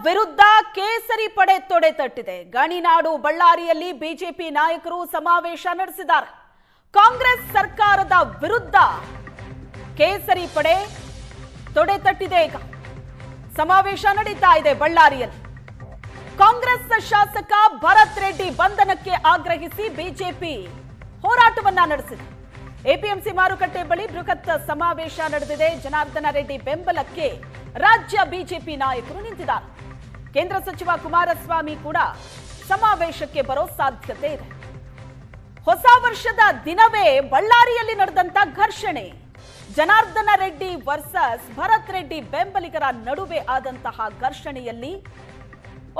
ವಿರುದ್ಧ ಕೇಸರಿ ಪಡೆ ತೊಡೆ ತಟ್ಟಿದೆ. ಗಣಿನಾಡು ಬಳ್ಳಾರಿಯಲ್ಲಿ ಬಿಜೆಪಿ ನಾಯಕರು ಸಮಾವೇಶ ನಡೆಸಿದ್ದಾರೆ. ಕಾಂಗ್ರೆಸ್ ಸರ್ಕಾರದ ವಿರುದ್ಧ ಕೇಸರಿ ಪಡೆ ತೊಡೆ ತಟ್ಟಿದೆ. ಈಗ ಸಮಾವೇಶ ನಡೀತಾ ಇದೆ ಬಳ್ಳಾರಿಯಲ್ಲಿ. ಕಾಂಗ್ರೆಸ್ ಶಾಸಕ ಭರತ್ ರೆಡ್ಡಿ ಬಂಧನಕ್ಕೆ ಆಗ್ರಹಿಸಿ ಬಿಜೆಪಿ ಹೋರಾಟವನ್ನ ನಡೆಸಿದೆ. ಎಪಿಎಂಸಿ ಮಾರುಕಟ್ಟೆ ಬಳಿ ಬೃಹತ್ ಸಮಾವೇಶ ನಡೆದಿದೆ. ಜನಾರ್ದನ ರೆಡ್ಡಿ ಬೆಂಬಲಕ್ಕೆ ರಾಜ್ಯ ಬಿಜೆಪಿ ನಾಯಕರು ನಿಂತಿದ್ದಾರೆ. ಕೇಂದ್ರ ಸಚಿವ ಕುಮಾರಸ್ವಾಮಿ ಕೂಡ ಸಮಾವೇಶಕ್ಕೆ ಬರೋ ಸಾಧ್ಯತೆ ಇದೆ. ಹೊಸ ವರ್ಷದ ದಿನವೇ ಬಳ್ಳಾರಿಯಲ್ಲಿ ನಡೆದಂತ ಘರ್ಷಣೆ, ಜನಾರ್ದನ ರೆಡ್ಡಿ ವರ್ಸಸ್ ಭರತ್ ರೆಡ್ಡಿ ಬೆಂಬಲಿಗರ ನಡುವೆ ಆದಂತಹ ಘರ್ಷಣೆಯಲ್ಲಿ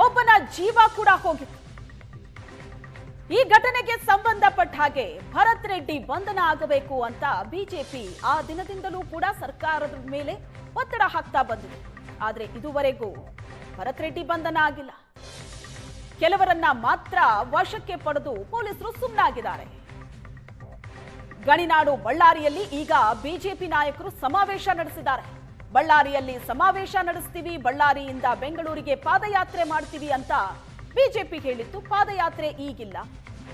ಒಬ್ಬನ ಜೀವ ಕೂಡ ಹೋಗಿತ್ತು. ಈ ಘಟನೆಗೆ ಸಂಬಂಧಪಟ್ಟ ಹಾಗೆ ಭರತ್ ರೆಡ್ಡಿ ಬಂಧನ ಆಗಬೇಕು ಅಂತ ಬಿಜೆಪಿ ಆ ದಿನದಿಂದಲೂ ಕೂಡ ಸರ್ಕಾರದ ಮೇಲೆ ಒತ್ತಡ ಹಾಕ್ತಾ ಬಂದಿದೆ. ಆದರೆ ಇದುವರೆಗೂ ಭರತ್ ರೆಡ್ಡಿ ಬಂಧನ ಆಗಿಲ್ಲ. ಕೆಲವರನ್ನ ಮಾತ್ರ ವಶಕ್ಕೆ ಪಡೆದು ಪೊಲೀಸರು ಸುಮ್ಮನಾಗಿದ್ದಾರೆ. ಗಣಿನಾಡು ಬಳ್ಳಾರಿಯಲ್ಲಿ ಈಗ ಬಿಜೆಪಿ ನಾಯಕರು ಸಮಾವೇಶ ನಡೆಸಿದ್ದಾರೆ. ಬಳ್ಳಾರಿಯಲ್ಲಿ ಸಮಾವೇಶ ನಡೆಸ್ತೀವಿ, ಬಳ್ಳಾರಿಯಿಂದ ಬೆಂಗಳೂರಿಗೆ ಪಾದಯಾತ್ರೆ ಮಾಡ್ತೀವಿ ಅಂತ ಬಿಜೆಪಿ ಹೇಳಿತ್ತು. ಪಾದಯಾತ್ರೆ ಈಗಿಲ್ಲ,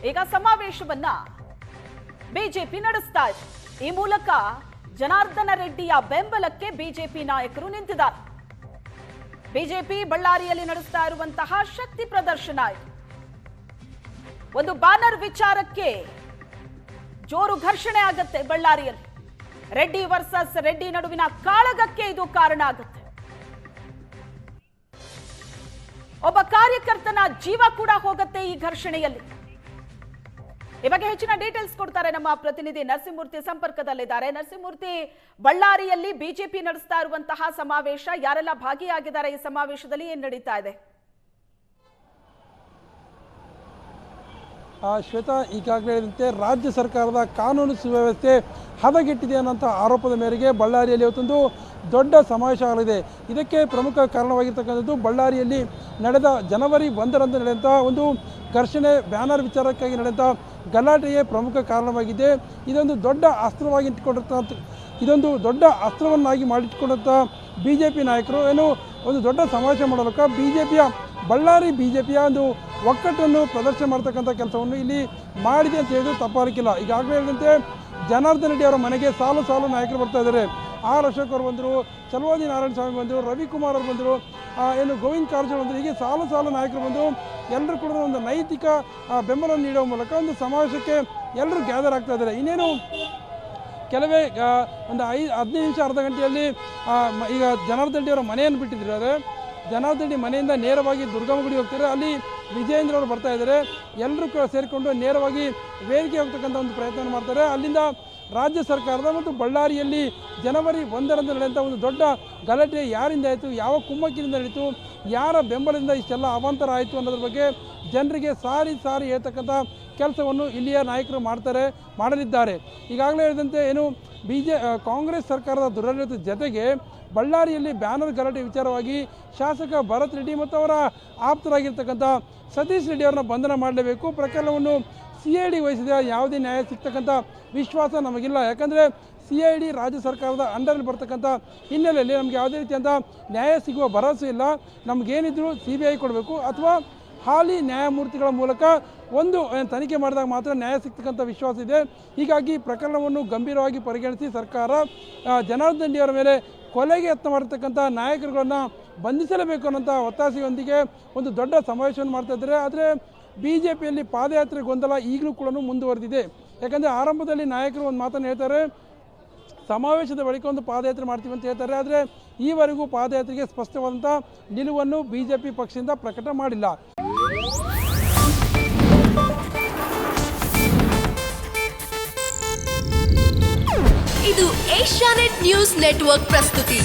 ಈಗ ಸಮಾವೇಶವನ್ನ ಬಿಜೆಪಿ ನಡೆಸ್ತಾ ಇದೆ. ಈ ಮೂಲಕ ಜನಾರ್ದನ ರೆಡ್ಡಿಯ ಬೆಂಬಲಕ್ಕೆ ಬಿಜೆಪಿ ನಾಯಕರು ನಿಂತಿದ್ದಾರೆ. ಬಿಜೆಪಿ ಬಳ್ಳಾರಿಯಲ್ಲಿ ನಡೆಸ್ತಾ ಇರುವಂತಹ ಶಕ್ತಿ ಪ್ರದರ್ಶನ ಇದು. ಒಂದು ಬ್ಯಾನರ್ ವಿಚಾರಕ್ಕೆ ಜೋರು ಘರ್ಷಣೆ ಆಗತ್ತೆ ಬಳ್ಳಾರಿಯಲ್ಲಿ. ರೆಡ್ಡಿ ವರ್ಸಸ್ ರೆಡ್ಡಿ ನಡುವಿನ ಕಾಳಗಕ್ಕೆ ಇದು ಕಾರಣ ಆಗುತ್ತೆ. ಒಬ್ಬ ಕಾರ್ಯಕರ್ತನ ಜೀವ ಕೂಡ ಹೋಗುತ್ತೆ ಈ ಘರ್ಷಣೆಯಲ್ಲಿ. ಈ ಬಗ್ಗೆ ಹೆಚ್ಚಿನ ಡೀಟೇಲ್ಸ್ ಕೊಡ್ತಾರೆ ನಮ್ಮ ಪ್ರತಿನಿಧಿ ನರಸಿಂಹಮೂರ್ತಿ ಸಂಪರ್ಕದಲ್ಲಿದ್ದಾರೆ. ನರಸಿಂಹಮೂರ್ತಿ, ಬಳ್ಳಾರಿಯಲ್ಲಿ ಬಿಜೆಪಿ ನಡೆಸ್ತಾ ಇರುವಂತಹ ಸಮಾವೇಶ, ಯಾರೆಲ್ಲ ಭಾಗಿಯಾಗಿದ್ದಾರೆ ಈ ಸಮಾವೇಶದಲ್ಲಿ, ಏನ್ ನಡೀತಾ ಇದೆ? ಶ್ವೇತಾ, ಈಗಾಗಲೇ ಹೇಳಿದಂತೆ ರಾಜ್ಯ ಸರ್ಕಾರದ ಕಾನೂನು ಸುವ್ಯವಸ್ಥೆ ಹದಗೆಟ್ಟಿದೆ ಅನ್ನೋಂಥ ಆರೋಪದ ಮೇರೆಗೆ ಬಳ್ಳಾರಿಯಲ್ಲಿ ಇವತ್ತೊಂದು ದೊಡ್ಡ ಸಮಾವೇಶ ಆಗಲಿದೆ. ಇದಕ್ಕೆ ಪ್ರಮುಖ ಕಾರಣವಾಗಿರ್ತಕ್ಕಂಥದ್ದು ಬಳ್ಳಾರಿಯಲ್ಲಿ ನಡೆದ ಜನವರಿ 1ರಂದು ನಡೆದಂಥ ಒಂದು ಘರ್ಷಣೆ, ಬ್ಯಾನರ್ ವಿಚಾರಕ್ಕಾಗಿ ನಡೆದಂಥ ಗಲಾಟೆಯೇ ಪ್ರಮುಖ ಕಾರಣವಾಗಿದೆ. ಇದೊಂದು ದೊಡ್ಡ ಅಸ್ತ್ರವನ್ನಾಗಿ ಮಾಡಿಟ್ಕೊಂಡಂಥ ಬಿಜೆಪಿ ನಾಯಕರು ಒಂದು ದೊಡ್ಡ ಸಮಾವೇಶ ಮಾಡೋದಕ್ಕೆ ಬಳ್ಳಾರಿ ಬಿಜೆಪಿಯ ಒಂದು ಒಕ್ಕಟ್ಟನ್ನು ಪ್ರದರ್ಶನ ಮಾಡ್ತಕ್ಕಂಥ ಕೆಲಸವನ್ನು ಇಲ್ಲಿ ಮಾಡಿದೆ ಅಂತ ಹೇಳಿದ್ರು ತಪ್ಪಾಗಲಿಕ್ಕಿಲ್ಲ. ಈಗಾಗಲೇ ಹೇಳಿದಂತೆ ಜನಾರ್ದನ ರೆಡ್ಡಿ ಅವರ ಮನೆಗೆ ಸಾಲು ಸಾಲು ನಾಯಕರು ಬರ್ತಾ ಇದ್ದಾರೆ. ಆರ್ ಅಶೋಕ್ ಅವರು ಬಂದರು, ಚಲವಾದಿ ನಾರಾಯಣ ಸ್ವಾಮಿ ಬಂದರು, ರವಿಕುಮಾರ್ ಅವರು ಬಂದರು, ಗೋವಿಂದ ಕಾರಜೋಳ ಬಂದರು. ಹೀಗೆ ಸಾಲು ಸಾಲು ನಾಯಕರು ಬಂದು ಎಲ್ಲರೂ ಕೂಡ ಒಂದು ನೈತಿಕ ಬೆಂಬಲವನ್ನು ನೀಡುವ ಮೂಲಕ ಒಂದು ಸಮಾವೇಶಕ್ಕೆ ಎಲ್ಲರೂ ಗ್ಯಾದರ್ ಆಗ್ತಾ ಇದ್ದಾರೆ. ಇನ್ನೇನು ಕೆಲವೇ ಒಂದು 15 ನಿಮಿಷ ಅರ್ಧ ಗಂಟೆಯಲ್ಲಿ ಈಗ ಜನಾರ್ದನ ರೆಡ್ಡಿ ಅವರ ಮನೆಯನ್ನು ಬಿಟ್ಟಿದ್ದಾರೆ. ಜನಾರ್ದನ ರೆಡ್ಡಿ ಮನೆಯಿಂದ ನೇರವಾಗಿ ದುರ್ಗಮ್ಮ ಗುಡಿ ಹೋಗ್ತಾರೆ. ಅಲ್ಲಿ ವಿಜಯೇಂದ್ರ ಅವರು ಬರ್ತಾ ಇದ್ದಾರೆ. ಎಲ್ಲರೂ ಕೂಡ ಸೇರಿಕೊಂಡು ನೇರವಾಗಿ ವೇದಿಕೆ ಹೋಗ್ತಕ್ಕಂಥ ಒಂದು ಪ್ರಯತ್ನ ಮಾಡ್ತಾರೆ. ಅಲ್ಲಿಂದ ರಾಜ್ಯ ಸರ್ಕಾರದ ಮತ್ತು ಬಳ್ಳಾರಿಯಲ್ಲಿ ಜನವರಿ 1ರಂದು ನಡೆದಂಥ ಒಂದು ದೊಡ್ಡ ಗಲಾಟೆ ಯಾರಿಂದ ಆಯಿತು, ಯಾವ ಕುಮ್ಮಕ್ಕಿನಿಂದ ನಡೀತು, ಯಾರ ಬೆಂಬಲದಿಂದ ಇಷ್ಟೆಲ್ಲ ಅವಾಂತರ ಆಯಿತು ಅನ್ನೋದ್ರ ಬಗ್ಗೆ ಜನರಿಗೆ ಸಾರಿ ಹೇಳ್ತಕ್ಕಂಥ ಕೆಲಸವನ್ನು ಇಲ್ಲಿಯ ನಾಯಕರು ಮಾಡಲಿದ್ದಾರೆ. ಈಗಾಗಲೇ ಹೇಳಿದಂತೆ ಕಾಂಗ್ರೆಸ್ ಸರ್ಕಾರದ ದುರಾಡಳಿತದ ಜೊತೆಗೆ ಬಳ್ಳಾರಿಯಲ್ಲಿ ಬ್ಯಾನರ್ ಗಲಾಟೆ ವಿಚಾರವಾಗಿ ಶಾಸಕ ಭರತ್ ರೆಡ್ಡಿ ಮತ್ತು ಅವರ ಆಪ್ತರಾಗಿರ್ತಕ್ಕಂಥ ಸತೀಶ್ ರೆಡ್ಡಿ ಅವರನ್ನ ಬಂಧನ ಮಾಡಲೇಬೇಕು. ಪ್ರಕರಣವನ್ನು CID ವಹಿಸಿದ ಯಾವುದೇ ನ್ಯಾಯ ಸಿಗ್ತಕ್ಕಂಥ ವಿಶ್ವಾಸ ನಮಗಿಲ್ಲ. ಯಾಕಂದರೆ CID ರಾಜ್ಯ ಸರ್ಕಾರದ ಅಂಡರಲ್ಲಿ ಬರ್ತಕ್ಕಂಥ ಹಿನ್ನೆಲೆಯಲ್ಲಿ ನಮಗೆ ಯಾವುದೇ ರೀತಿಯಂಥ ನ್ಯಾಯ ಸಿಗುವ ಭರವಸೆ ಇಲ್ಲ. ನಮಗೇನಿದ್ರು CBI ಕೊಡಬೇಕು ಅಥವಾ ಹಾಲಿ ನ್ಯಾಯಮೂರ್ತಿಗಳ ಮೂಲಕ ಒಂದು ತನಿಖೆ ಮಾಡಿದಾಗ ಮಾತ್ರ ನ್ಯಾಯ ಸಿಗ್ತಕ್ಕಂಥ ವಿಶ್ವಾಸ ಇದೆ. ಹೀಗಾಗಿ ಪ್ರಕರಣವನ್ನು ಗಂಭೀರವಾಗಿ ಪರಿಗಣಿಸಿ ಸರ್ಕಾರ ಜನಾರ್ದನ ರೆಡ್ಡಿ ಅವರ ಮೇಲೆ ಕೊಲೆಗೆ ಯತ್ನ ಮಾಡಿರ್ತಕ್ಕಂಥ ನಾಯಕರುಗಳನ್ನು ಬಂಧಿಸಲೇಬೇಕು ಅನ್ನೋಂಥ ಒತ್ತಾಸೆಯೊಂದಿಗೆ ಒಂದು ದೊಡ್ಡ ಸಮಾವೇಶವನ್ನು ಮಾಡ್ತಾ ಇದ್ದಾರೆ. ಆದರೆ ಬಿಜೆಪಿಯಲ್ಲಿ ಪಾದಯಾತ್ರೆ ಗೊಂದಲ ಈಗಲೂ ಕೂಡ ಮುಂದುವರೆದಿದೆ. ಯಾಕಂದರೆ ಆರಂಭದಲ್ಲಿ ನಾಯಕರು ಒಂದು ಮಾತನ್ನು ಹೇಳ್ತಾರೆ, ಸಮಾವೇಶದ ಬಳಿಕ ಒಂದು ಪಾದಯಾತ್ರೆ ಮಾಡ್ತೀವಿ ಅಂತ ಹೇಳ್ತಾರೆ. ಆದರೆ ಈವರೆಗೂ ಪಾದಯಾತ್ರೆಗೆ ಸ್ಪಷ್ಟವಾದಂಥ ನಿಲುವನ್ನು ಬಿಜೆಪಿ ಪಕ್ಷದಿಂದ ಪ್ರಕಟ ಮಾಡಿಲ್ಲ. ಇದು ಏಷ್ಯಾನೆಟ್ ನ್ಯೂಸ್ ನೆಟ್ವರ್ಕ್ ಪ್ರಸ್ತುತಿ.